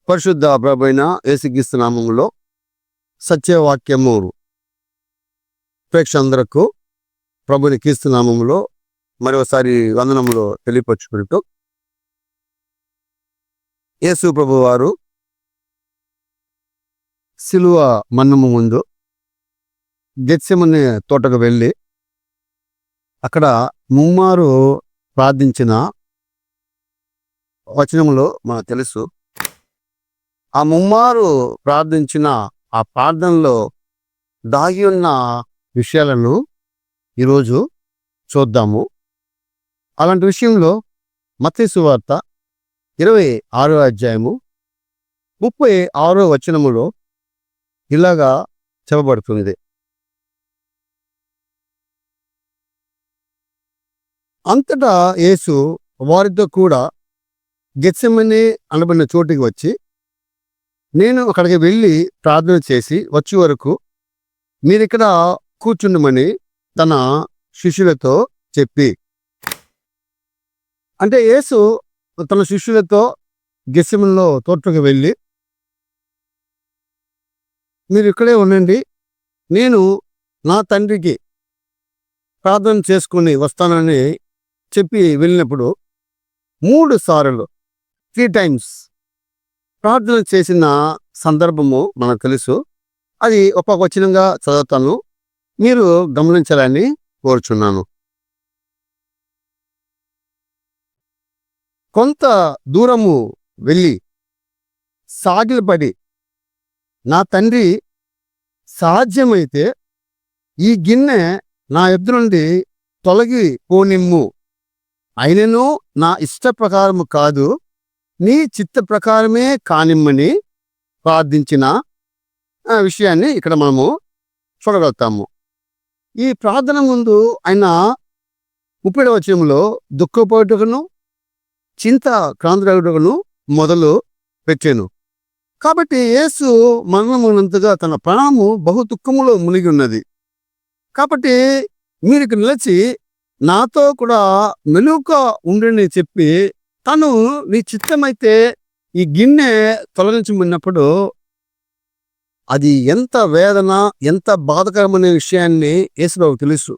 పరిశుద్ధ ప్రభైన యేసుక్రీస్తు నామములో సత్యవాక్యము ప్రేక్షకులందరకు ప్రభుని క్రీస్తు నామములో మరోసారి వందనములో తెలియపరుచుకుంటూ, యేసు ప్రభు వారు సిలువ మన్నము ముందు గెత్సెమనే తోటకు వెళ్ళి అక్కడ ముమ్మారు ప్రార్థించిన వచనములో మనకు తెలుసు. ఆ ముమ్మారు ప్రార్థించిన ఆ ప్రార్థనలో దాగి ఉన్న విషయాలను ఈరోజు చూద్దాము. అలాంటి విషయంలో మత్తయి సువార్త 26వ అధ్యాయము 36వ వచనములో ఇలాగా చెప్పబడుతుంది. అంతటా యేసు వారితో కూడా గెత్సెమనే అనబడిన చోటికి వచ్చి, నేను అక్కడికి వెళ్ళి ప్రార్థన చేసి వచ్చే వరకు మీరిక్కడ కూర్చుండమని తన శిష్యులతో చెప్పి, అంటే యేసు తన శిష్యులతో గెత్సెమనేలో తోటకు వెళ్ళి, మీరు ఇక్కడే ఉండండి, నేను నా తండ్రికి ప్రార్థన చేసుకుని వస్తానని చెప్పి వెళ్ళినప్పుడు 3 సార్లు 3 times ప్రార్థన చేసిన సందర్భము మనకు తెలుసు. అది ఒక్కొక్క వచనంగా చదువుతాను, మీరు గమనించాలని కోరుచున్నాను. కొంత దూరము వెళ్ళి సాగిలపడి, నా తండ్రి, సాధ్యమైతే ఈ గిన్నె నా ఎద్దు నుండి తొలగి పోనిమ్ము, అయినను నా ఇష్ట ప్రకారము కాదు, నీ చిత్త ప్రకారమే కానిమ్మని ప్రార్థించిన విషయాన్ని ఇక్కడ మనము చూడగలుగుతాము. ఈ ప్రార్థన ముందు ఆయన 30వ వచనంలో దుఃఖపోటుకును చింత క్రాంతుడగుటకును మొదలు పెట్టాను. కాబట్టి యేసు మరణమునంతగా తన ప్రాణము బహు దుఃఖములో మునిగి ఉన్నది. కాబట్టి మీరు ఇక్కడ నిలిచి నాతో కూడా మెలుక ఉండని చెప్పి, తను నీ చిత్తమైతే ఈ గిన్నె తొలగించమన్నప్పుడు అది ఎంత వేదన, ఎంత బాధకరమైన విషయాన్ని యేసుబాబు తెలుసు.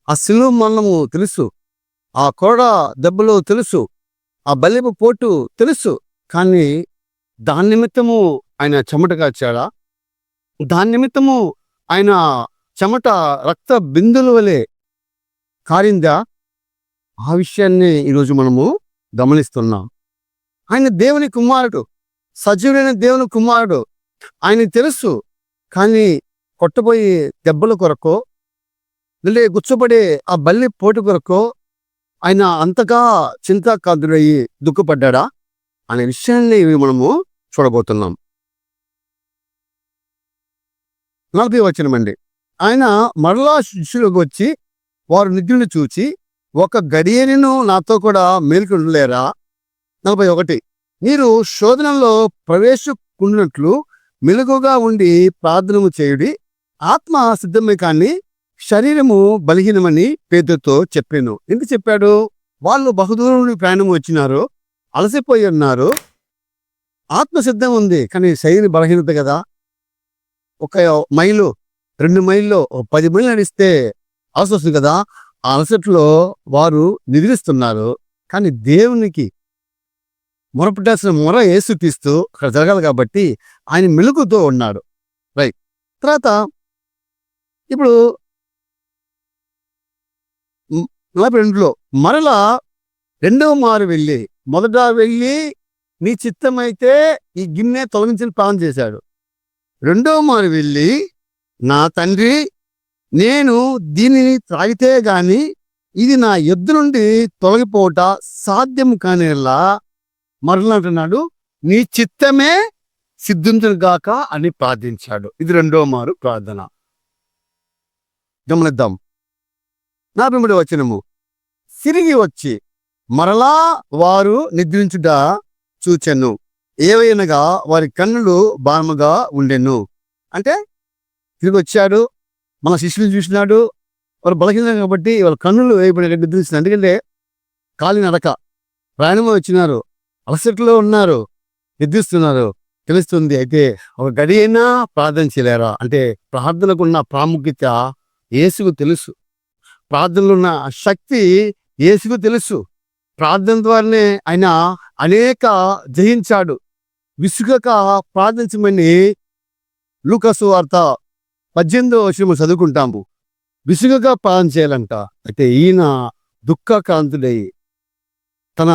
ఆ సిలువ మరణము తెలుసు, ఆ కోడ దెబ్బలు తెలుసు, ఆ బల్లెపు పోటు తెలుసు. కానీ దాని నిమిత్తము ఆయన చెమట కాచాడా? దాని నిమిత్తము ఆయన చెమట రక్త బిందుల వలె కారిందా? ఆ విషయాన్ని ఈరోజు మనము గమనిస్తున్నాం. ఆయన దేవుని కుమారుడు, సజీవుడైన దేవుని కుమారుడు. ఆయన తెలుసు. కానీ కొట్టబోయే దెబ్బల కొరకో, లేదా గుచ్చబడే ఆ బల్లి పోటు కొరకో ఆయన అంతగా చింతాకాంతుడయ్యి దుఃఖపడ్డా అనే విషయాన్ని మనము చూడబోతున్నాం. 40వ వచనమండి. ఆయన మరలా శిష్యులకు వచ్చి, వారు నిద్రను చూచి, ఒక గడియను నాతో కూడా మేలుకుండలేరా? 41. మీరు శోధనలో ప్రవేశకున్నట్లు మెలకుగా ఉండి ప్రార్థనము చేయుడి, ఆత్మ సిద్ధమే కానీ శరీరము బలహీనమని పేతురుతో చెప్పాను. ఎందుకు చెప్పాడు? వాళ్ళు బహుదూరం నుండి ప్రయాణం వచ్చినారు, అలసిపోయి ఉన్నారు. ఆత్మ సిద్ధం ఉంది, కానీ శరీరం బలహీనత కదా. 1 మైలు 2 మైల్లో 10 మైళ్ళు నడిస్తే అలస వస్తుంది కదా. ఆ అలసట్లో వారు నిద్రిస్తున్నారు. కానీ దేవునికి మొరపెట్టాల్సిన మొర యేసు తీస్తూ అక్కడ జరగాలి కాబట్టి ఆయన మెలుకుతో ఉన్నాడు. రైట్. తర్వాత ఇప్పుడు 42లో మరలా 2వ మారు వెళ్ళి, మొదట వెళ్ళి నీ చిత్తమైతే ఈ గిన్నె తొలగించిన ప్రార్థన చేశాడు. 2వ మారు వెళ్ళి, నా తండ్రి, నేను దీనిని త్రాగితే గాని ఇది నా ఎద్దు నుండి తొలగిపోవట సాధ్యం కానిలా మరలా అంటున్నాడు, నీ చిత్తమే సిద్ధించును గాక అని ప్రార్థించాడు. ఇది 2వ మారు ప్రార్థన. గమనిద్దాం. 43వ వచనము. తిరిగి వచ్చి మరలా వారు నిద్రించుట చూచెను, ఏవైనగా వారి కన్నులు బాణముగా ఉండెను. అంటే తిరిగి వచ్చాడు, మన శిష్యులు చూసినాడు, వాళ్ళు బలహీనం కాబట్టి వాళ్ళ కన్నులు వేయబడి నిద్రిస్తున్నారు. ఎందుకంటే కాలి నడక ప్రయాణం వచ్చినారు, అలసటలో ఉన్నారు. నిద్రిస్తున్నారు తెలుస్తుంది. అయితే ఒక గడి అయినా ప్రార్థన చేయలేరా అంటే ప్రార్థనకున్న ప్రాముఖ్యత యేసుకు తెలుసు. ప్రార్థనలో ఉన్న శక్తి యేసుకు తెలుసు. ప్రార్థన ద్వారానే ఆయన అనేక జయించాడు. విసుగక ప్రార్థించమని లూకాసు వార్త 18వ వచనం చదువుకుంటాము. విసుగగా ప్రార్థన చేయాలంట. అయితే ఈయన దుఃఖకాంతుడై తన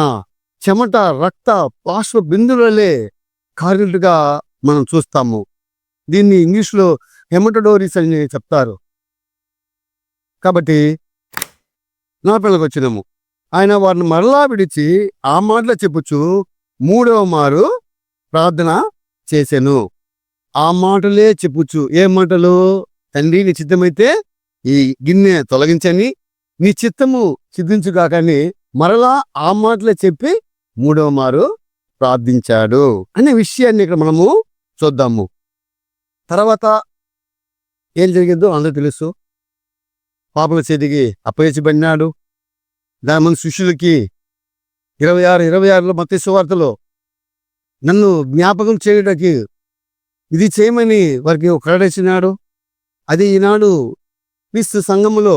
చెమట రక్త బాష్ప బిందువులే కారినట్టుగా మనం చూస్తాము. దీన్ని ఇంగ్లీష్లో హెమటోడోరిస్ అని చెప్తారు. కాబట్టి నా పిల్లలకు వచ్చినాము. ఆయన వారిని మరలా విడిచి ఆ మాటలు చెప్పుచు 3వ మారు ప్రార్థన చేసెను. ఆ మాటలే చెప్పుచు ఏ మాటలు? తండ్రి నీ చిత్తమైతే ఈ గిన్నె తొలగించని, నీ చిత్తము సిద్ధించుగాకని మరలా ఆ మాటలే చెప్పి 3వ మారు ప్రార్థించాడు అనే విషయాన్ని ఇక్కడ మనము చూద్దాము. తర్వాత ఏం జరిగిందో అందరూ తెలుసు. పాపల చేతికి అప్పగించబడినాడు. దాని మన శిష్యులకి 26 మత్తయి సువార్తలో నన్ను జ్ఞాపకం చేయడానికి ఇది చేయమని వారికి ప్రకటించినాడు. అది ఈనాడు క్రీస్తు సంఘములో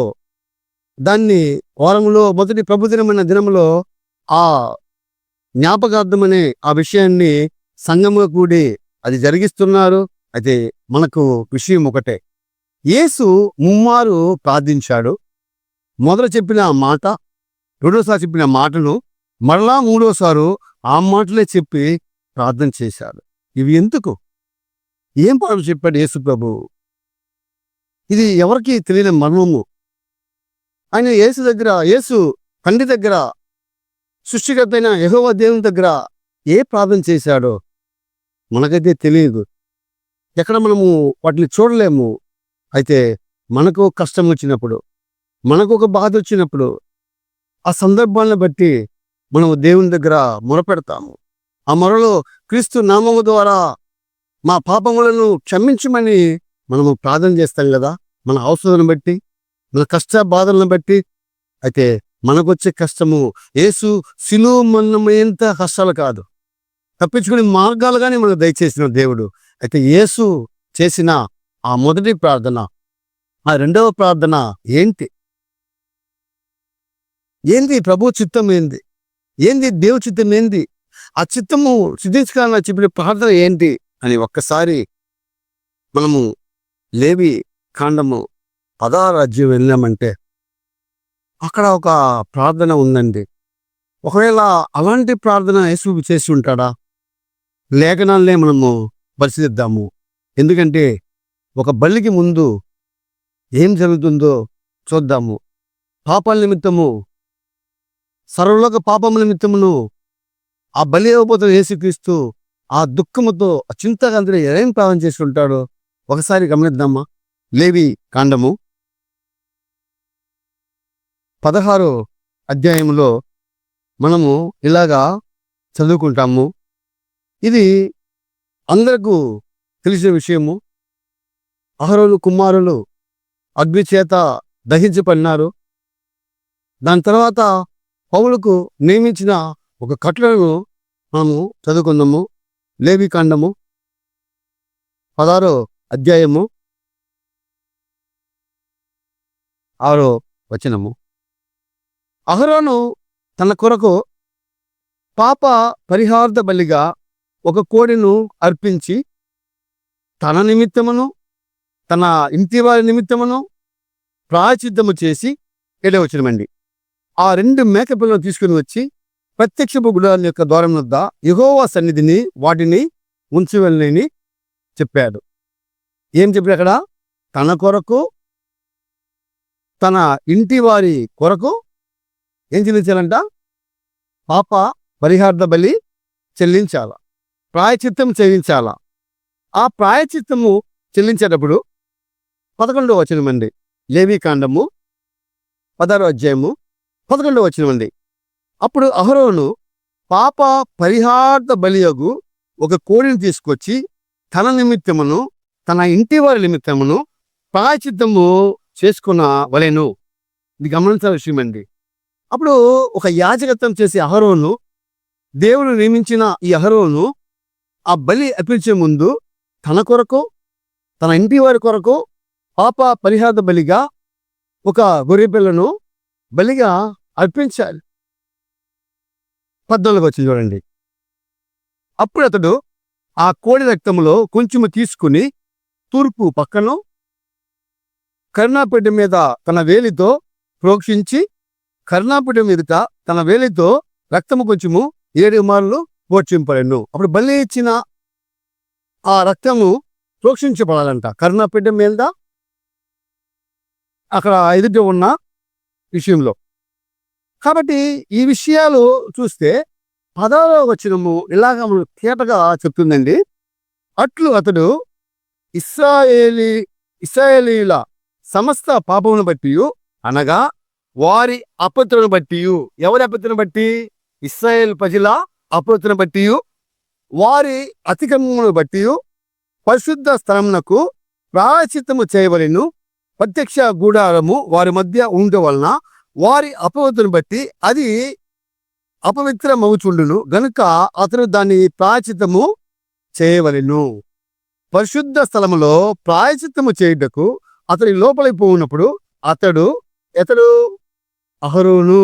దాన్ని వారంలో మొదటి ప్రభుదినమైన దినములో ఆ జ్ఞాపకార్థమనే ఆ విషయాన్ని సంఘముగా కూడి అది జరిగిస్తున్నారు. అయితే మనకు విషయం ఒకటే, యేసు ముమ్మారు ప్రార్థించాడు. మొదట చెప్పిన ఆ మాట, రెండోసారి చెప్పిన మాటను మరలా 3వసారి ఆ మాటలే చెప్పి ప్రార్థన చేశాడు. ఇవి ఎందుకు? ఏం పాటలు చెప్పాడు యేసు ప్రభు? ఇది ఎవరికి తెలియని మర్మము. ఆయన యేసు తండ్రి దగ్గర, సృష్టికర్త అయిన యెహోవా దేవుని దగ్గర ఏ ప్రార్థన చేశాడో మనకైతే తెలియదు. ఎక్కడ మనము వాటిని చూడలేము. అయితే మనకు కష్టం వచ్చినప్పుడు, మనకు ఒక బాధ వచ్చినప్పుడు, ఆ సందర్భాలను బట్టి మనము దేవుని దగ్గర మొరపెడతాము. ఆ మొరలో క్రీస్తు నామము ద్వారా మా పాపములను క్షమించమని మనము ప్రార్థన చేస్తాం కదా, మన అవసరాలను బట్టి, మన కష్ట బాధలను బట్టి. అయితే మనకొచ్చే కష్టము యేసు శిలువ మరణమయ్యేంత కష్టాలు కాదు, తప్పించుకునే మార్గాలుగానే మనకు దయచేసిన దేవుడు. అయితే యేసు చేసిన ఆ మొదటి ప్రార్థన, ఆ రెండవ ప్రార్థన ఏంటి? ప్రభు చిత్తం ఏంది? దేవు చిత్తం ఏంది? ఆ చిత్తము సిద్ధించుకోవాలని చెప్పిన ప్రార్థన ఏంటి అని ఒక్కసారి మనము లేవి కాండము 16వ అధ్యాయం వెళ్ళామంటే అక్కడ ఒక ప్రార్థన ఉందండి. ఒకవేళ అలాంటి ప్రార్థన యేసు చేసి ఉంటాడా? లేఖనాలనే మనము పరిశీలిద్దాము. ఎందుకంటే ఒక బలికి ముందు ఏం జరుగుతుందో చూద్దాము. పాపాల నిమిత్తము, సర్వలోక పాపముల నిమిత్తమును ఆ బలి ఇవ్వబోతున్న యేసుక్రీస్తు ఆ దుఃఖముతో ఆ చింతగా అందరూ ఏం ప్రార్థన చేసి ఉంటాడో ఒకసారి గమనిద్దామా. లేవి కాండము 16వ అధ్యాయంలో మనము ఇలాగా చదువుకుంటాము. ఇది అందరకు తెలిసిన విషయము. అహరోను కుమారులు అగ్ని చేత దహించబడినారు. దాని తర్వాత పౌలుకు నియమించిన ఒక కట్టడను మనము చదువుకుందాము. లేవి కాండము 16వ అధ్యాయము 6వ వచనము. అహరోను తన కొరకు పాప పరిహార్థ బలిగా ఒక కోడెను అర్పించి తన నిమిత్తమును తన ఇంటి వారి నిమిత్తమును ప్రాయశ్చిత్తము చేసి 7వ వచనమండి. ఆ 2 మేకపిల్లలను తీసుకుని వచ్చి ప్రత్యక్షపు గుడారం యొక్క ద్వారం వద్ద యెహోవా సన్నిధిని వాటిని ఉంచవలెనని చెప్పాడు. ఏం చెప్పాడు అక్కడ? తన కొరకు, తన ఇంటి వారి కొరకు ఏం చెల్లించాలంట? పాప పరిహార్థ బలి చెల్లించాల, ప్రాయచిత్తం చెల్లించాల. ఆ ప్రాయచిత్తము చెల్లించేటప్పుడు 11వ వచనమండి. లేవి కాండము 16వ అధ్యాయము 11వ వచనమండి. అప్పుడు అహరోను పాప పరిహార్థ బలియగు ఒక కోడిని తీసుకొచ్చి తన నిమిత్తమును తన ఇంటి వారి నిమిత్తమును ప్రాయచిత్తము చేసుకున్న వలెను. ఇది గమనించాల్సిన విషయం అండి. అప్పుడు ఒక యాజకత్వం చేసే అహరోను, దేవుడు నియమించిన ఈ అహరోను ఆ బలి అర్పించే ముందు తన కొరకు, తన ఇంటి వారి కొరకు పాప పరిహార బలిగా ఒక గొర్రె పిల్లను బలిగా అర్పించాలి. 14 వచ్చి చూడండి. అప్పుడు అతడు ఆ కోడి రక్తంలో కొంచెము తీసుకుని తూర్పు పక్కను కరుణాపీఠం మీద తన వేలితో ప్రోక్షించి, కరుణాపీఠం మీదట తన వేలితో రక్తము కొంచెము 7 మార్లు పోర్చింపడెను. అప్పుడు బలి ఇచ్చిన ఆ రక్తము ప్రోక్షించబడాలంట కరుణాపీఠం మీద అక్కడ ఎదుట ఉన్న విషయంలో. కాబట్టి ఈ విషయాలు చూస్తే 16వ వచనము ఇలాగ తేటగా చెప్తుందండి. అట్లు అతడు ఇశ్రాయేలీయుల సమస్త పాపమును బట్టి, అనగా వారి అపవిత్రను బట్టి, ఎవరి అపవిత్రను బట్టి? ఇశ్రాయేలు ప్రజల అపవిత్రను బట్టి, వారి అతిక్రమమును బట్టి పరిశుద్ధ స్థలమునకు ప్రాయశ్చిత్తము చేయవలెను. ప్రత్యక్ష గుడారము వారి మధ్య ఉండవలన వారి అపవిత్రను బట్టి అది అపవిత్రమవుచుండును గనుక అతడు దాన్ని ప్రాయశ్చిత్తము చేయవలెను. పరిశుద్ధ స్థలములో ప్రాయశ్చిత్తము చేయుటకు అతడి లోపలికి పోయినప్పుడు అతడు అహరోను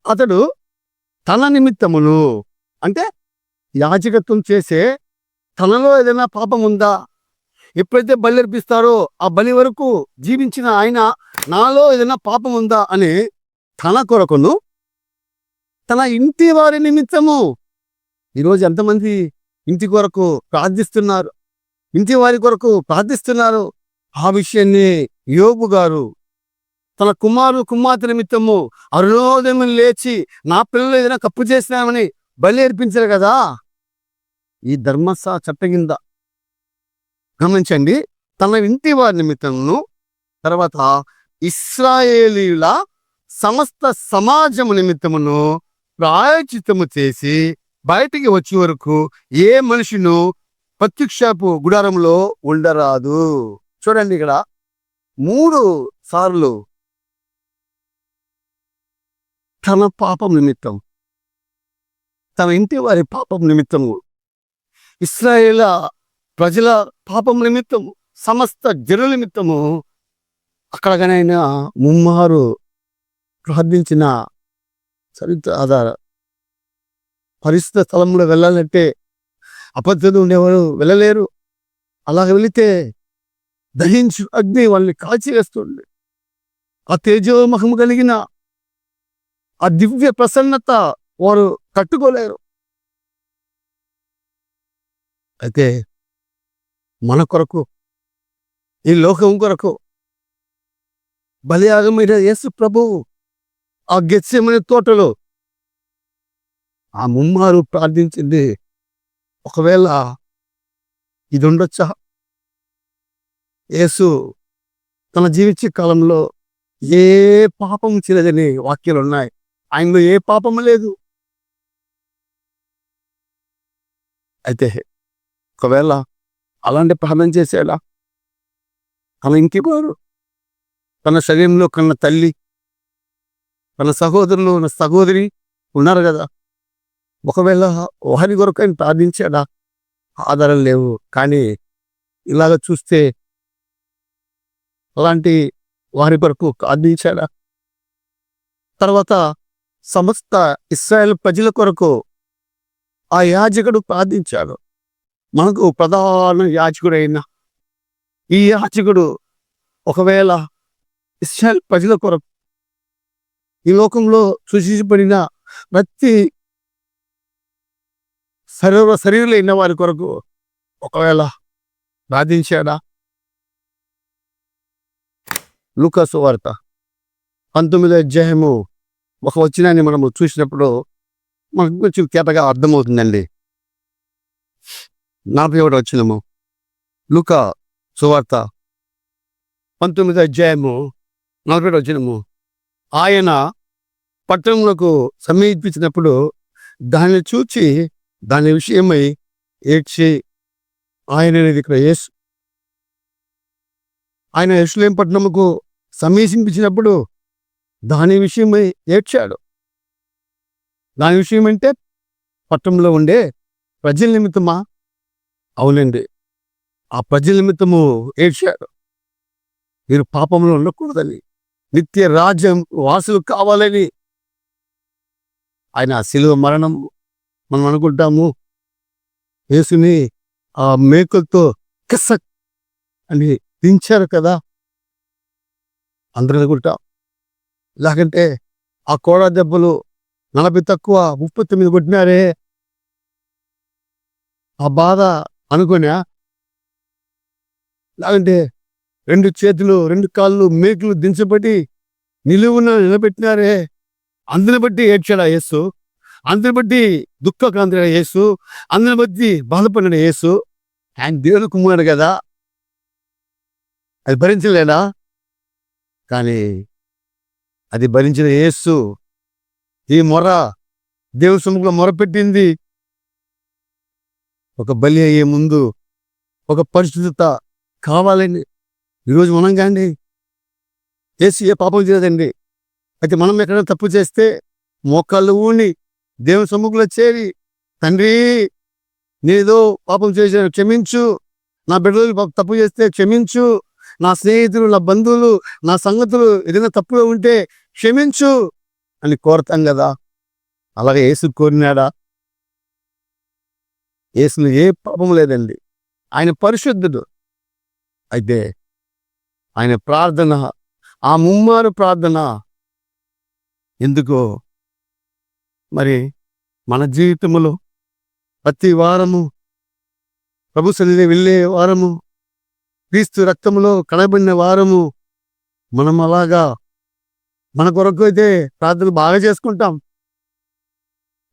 అతడు తన నిమిత్తమును, అంటే యాజకత్వం చేసే తనలో ఏదైనా పాపం ఉందా? ఎప్పుడైతే బలి అర్పిస్తారో ఆ బలి వరకు జీవించిన ఆయన నాలో ఏదైనా పాపం ఉందా అని తన కొరకును, తన ఇంటి వారి నిమిత్తము. ఈరోజు ఎంతమంది ఇంటి కొరకు ప్రార్థిస్తున్నారు, ఇంటి వారి కొరకు ప్రార్థిస్తున్నారు? ఆ విషయాన్ని యోబు గారు తన కుమార్తె నిమిత్తము అరుణోదయం లేచి నా పిల్లలు ఏదైనా తప్పు చేసినామని బలి అర్పించారు కదా. ఈ చట్టం కింద గమనించండి. తన ఇంటి వారి నిమిత్తమును, తర్వాత ఇశ్రాయేలీయుల సమస్త సమాజము నిమిత్తమును ప్రాయశ్చిత్తము చేసి బయటికి వచ్చే వరకు ఏ మనిషిను ప్రత్యక్షపు గుడారంలో ఉండరాదు. చూడండి, ఇక్కడ 3 సార్లు తన పాపం నిమిత్తం, తన ఇంటి వారి పాపం నిమిత్తము, ఇశ్రాయేల ప్రజల పాపం నిమిత్తము, సమస్త జనుల నిమిత్తము అక్కడగానైనా ముమ్మారు ప్రార్థించిన చరిత్ర ఆధార. పరిశుద్ధ స్థలంలో వెళ్ళాలంటే అబద్ధులు ఉండేవారు వెళ్ళలేరు. అలా వెళితే దహించు అగ్ని వాళ్ళని కాల్చివేస్తుంది. ఆ తేజోమహము కలిగిన ఆ దివ్య ప్రసన్నత వారు తట్టుకోలేరు. అయితే మన కొరకు, ఈ లోకం కొరకు బలియాగమైన యేసు ప్రభువు ఆ గెత్సేమనే తోటలో ఆ ముమ్మారు ప్రార్థించింది. ఒకవేళ ఇది ఉండొచ్చా? యేసు తన జీవించే కాలంలో ఏ పాపం చేయలేదని వాక్యాలు ఉన్నాయి. ఆయనలో ఏ పాపము లేదు. అయితే ఒకవేళ అలాంటి ప్రార్థన చేశాడా? తన ఇంటి వారు, తన శరీరంలో కన్న తల్లి, తన సహోదరులు, సహోదరి ఉన్నారు కదా, ఒకవేళ వారి కొరకు ఆయన ప్రార్థించాడా? ఆధారం లేవు. కానీ ఇలాగ చూస్తే అలాంటి వారి కొరకు ప్రార్థించాడా? తర్వాత సమస్త ఇశ్రాయేలు ప్రజల కొరకు ఆ యాజకుడు ప్రార్థించాడు. మనకు ప్రధాన యాజకుడైన ఈ యాజకుడు ఒకవేళ ఇశ్రాయేలు ప్రజల కొరకు, ఈ లోకంలో సృష్టించబడిన ప్రతి శరీరులైన వారి కొరకు ఒకవేళ ప్రార్థించాడా? లూకా సువార్త 19వ అధ్యాయము ఒక వచనాన్ని మనము చూసినప్పుడు మనకు కొంచెం తేటగా అర్థమవుతుందండి. 41వ వచనము, లూకా సువార్త 19వ అధ్యాయము 41వ వచనము. ఆయన పట్టణములకు సమీపించినప్పుడు దాన్ని చూచి దాని విషయమై ఏడ్చి, ఆయన ఇక్కడ యేసు, ఆయన యెరూషలేము పట్టణముకు సమీపించినప్పుడు దాని విషయమై ఏడ్చాడు. దాని విషయం అంటే పట్టణంలో ఉండే ప్రజల నిమిత్తమా? అవునండి. ఆ ప్రజల నిమిత్తము ఏడ్చాడు. మీరు పాపంలో ఉండకూడదని, నిత్య రాజ్యం వాసులు కావాలని. ఆయన శిలువ మరణం మనం అనుకుంటాము, యేసుని ఆ మేకులతో కిసక్ అని దించారు కదా అందరూ అనుకుంటాం. లేకంటే ఆ కోడా దెబ్బలు 40 తక్కువ 39 కొట్టినారే, ఆ బాధ అనుకున్నా. లేకంటే 2 చేతులు 2 కాళ్ళు మేకులు దించబడి నిలువున నిలబెట్టినారే, అందుని బట్టి ఏడ్చాడా యేసు? అందుని బట్టి దుఃఖకాంతుడైన యేసు, అందుని బట్టి బాధపడిన యేసు. ఆయన దేవుని కుమారుడు కదా, అది భరించలేడా? కానీ అది భరించిన యేసు ఈ మొర దేవుని సముఖంలో మొరపెట్టింది. ఒక బలి అయ్యే ముందు ఒక పరిశుద్ధత కావాలని. ఈరోజు మనం కాండి, యేసు ఏ పాపం చేయలేదండి. అయితే మనం ఎక్కడైనా తప్పు చేస్తే మోకాళ్ళు ఊని దేవుని సముఖంలో చేరి, తండ్రి నేనేదో పాపం చేశాను క్షమించు, నా బిడ్డలు తప్పు చేస్తే క్షమించు, నా స్నేహితులు నా బంధువులు నా సంగతులు ఏదైనా తప్పుగా ఉంటే క్షమించు అని కోరతాం కదా. అలాగే యేసు కోరినాడా? యేసులో ఏ పాపం లేదండి, ఆయన పరిశుద్ధుడు. అయితే ఆయన ప్రార్థన, ఆ ముమ్మారు ప్రార్థన ఎందుకో మరి మన జీవితంలో ప్రతి వారము ప్రభు సన్నిధికి వెళ్ళే వారము, క్రీస్తు రక్తములో కనబడిన వారము, మనం అలాగా మన కొరకు అయితే ప్రార్థన బాగా చేసుకుంటాం.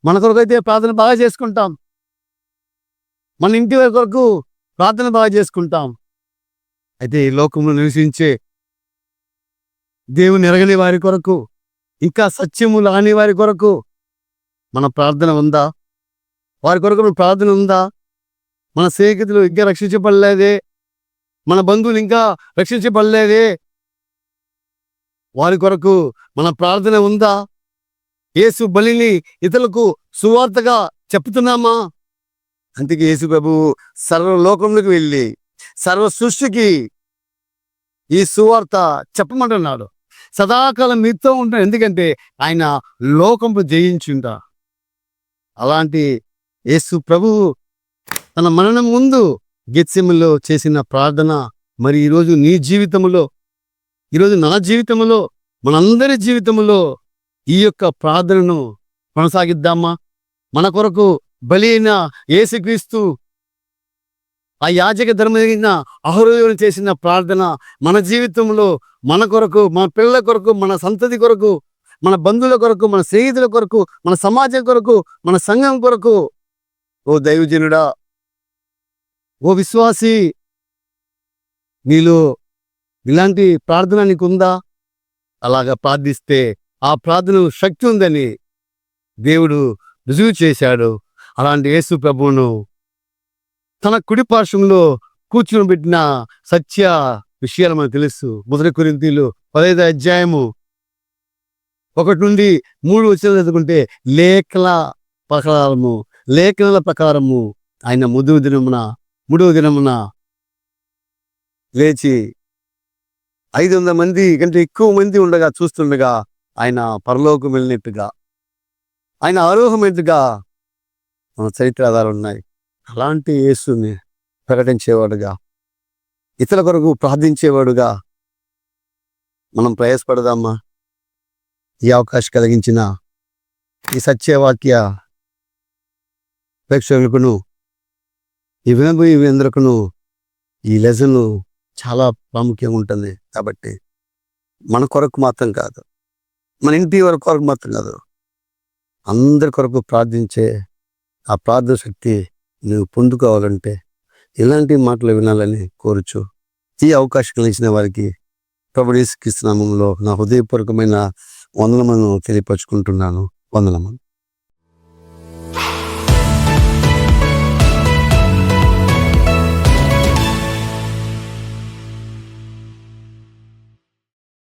మన కొరకు అయితే ప్రార్థన బాగా చేసుకుంటాం. మన ఇంటి వారి కొరకు ప్రార్థన బాగా చేసుకుంటాం. అయితే ఈ లోకంలో నివసించే దేవుని ఎరగని వారి కొరకు, ఇంకా సత్యము రాని వారి కొరకు మన ప్రార్థన ఉందా? వారి కొరకు మన ప్రార్థన ఉందా? మన స్నేహితులు ఇంకా రక్షించబడలేదే, మన బంధువులు ఇంకా రక్షించబడలేదే, వారి కొరకు మన ప్రార్థన ఉందా? యేసు బలిని ఇతరులకు సువార్తగా చెప్తున్నామా? అందుకే యేసు ప్రభువు సర్వలోకంలోకి వెళ్ళి సర్వ సృష్టికి ఈ సువార్త చెప్పమంటున్నాడు. సదాకాలం మీతో ఉంటాడు, ఎందుకంటే ఆయన లోకంలో జయించుంటా. అలాంటి యేసు ప్రభువు తన మరణం ముందు గెత్సెమలో చేసిన ప్రార్థన మరి ఈరోజు నీ జీవితంలో, ఈరోజు నా జీవితంలో, మనందరి జీవితంలో ఈ యొక్క ప్రార్థనను కొనసాగిద్దామా? మన కొరకు బలి అయిన యేసుక్రీస్తు ఆ యాజక ధర్మమైన అహరోను చేసిన ప్రార్థన మన జీవితంలో, మన కొరకు, మన పిల్లల కొరకు, మన సంతతి కొరకు, మన బంధువుల కొరకు, మన స్నేహితుల కొరకు, మన సమాజం కొరకు, మన సంఘం కొరకు. ఓ దైవజనుడా, ఓ విశ్వాసి, నీలో ఇలాంటి ప్రార్థన నీకుందా? అలాగా ప్రార్థిస్తే ఆ ప్రార్థన శక్తి ఉందని దేవుడు రుజువు చేశాడు. అలాంటి యేసు ప్రభువును తన కుడి పార్శ్వంలో కూర్చుని పెట్టిన సత్య విషయాలు మనకు తెలుసు. 1 కొరింథీయులు 15వ అధ్యాయము 1 నుండి 3 వచనాలు చదువుకుంటే, లేఖనాల ప్రకారము ఆయన 3వ దినమున లేచి 500 మంది కంటే ఎక్కువ మంది ఉండగా చూస్తుండగా ఆయన పరలోకం వెళ్ళినట్టుగా, ఆయన ఆరోహమైనట్టుగా మన చరిత్ర ఆధారాలు ఉన్నాయి. అలాంటి యేసుని ప్రకటించేవాడుగా, ఇతరుల కొరకు ప్రార్థించేవాడుగా మనం ప్రయాసపడదామా? ఈ అవకాశం కలిగించిన ఈ సత్యవాక్య ప్రేక్షకులకును, ఈ వినందరికను ఈ లెసన్ చాలా ప్రాముఖ్యంగా ఉంటుంది. కాబట్టి మన కొరకు మాత్రం కాదు, మన ఇంటి వారి కొరకు మాత్రం కాదు, అందరి కొరకు ప్రార్థించే ఆ ప్రార్థన శక్తి నువ్వు పొందుకోవాలంటే ఇలాంటి మాటలు వినాలని కోరుచు ఈ అవకాశం కలిగించిన వారికి ప్రభువు యేసు క్రీస్తు నామములో నా హృదయపూర్వకమైన వందనములను తెలియపరుచుకుంటున్నాను. వందనము.